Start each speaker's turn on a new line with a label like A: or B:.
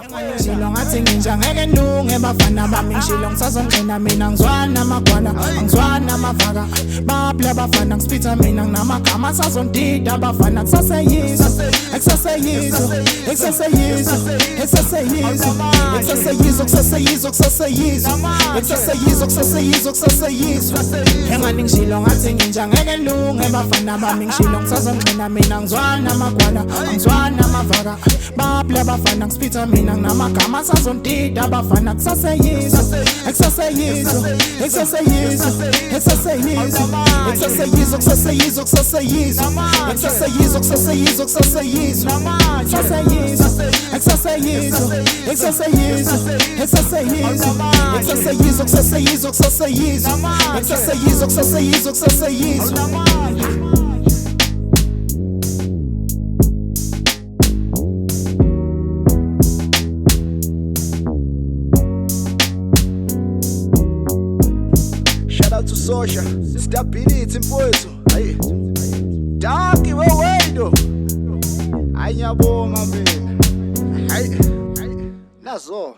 A: Ngishilo ngathi nginja ngeke ndunge bafana bami ngishilo ngisazongena mina ngizwana amagwala ngizwana amavaka baphela bafana ngisipitha mina nginamagama sazondida bafana kusaseyizwa ekusaseyizwa ekusaseyizwa ekusaseyizwa ekusaseyizwa kusaseyizwa kusaseyizwa ekusaseyizwa kusaseyizwa kusaseyizwa engani ngishilo ngathi nginja ngeke ndunge bafana bami ngishilo ngisazongena mina ngizwana amagwala ngizwana amavaka baphela bafana ngisipitha mina nginamagama sazondida bafana kusaseyizwa ekusaseyizwa ekusaseyizwa ekusaseyizwa ekusaseyizwa kusaseyizwa kusaseyizwa ekusaseyizwa kusaseyizwa kusaseyizwa ekusaseyizwa ekusaseyizwa ekusaseyizwa ekusaseyizwa ekusaseyizwa kusaseyizwa kusaseyizwa ekusaseyizwa kusaseyizwa kusaseyizwa.
B: Shout out to Sosha, stability mfowethu. Hayi. Daki wewedo. Ayabonga mina. Hayi. Nazo.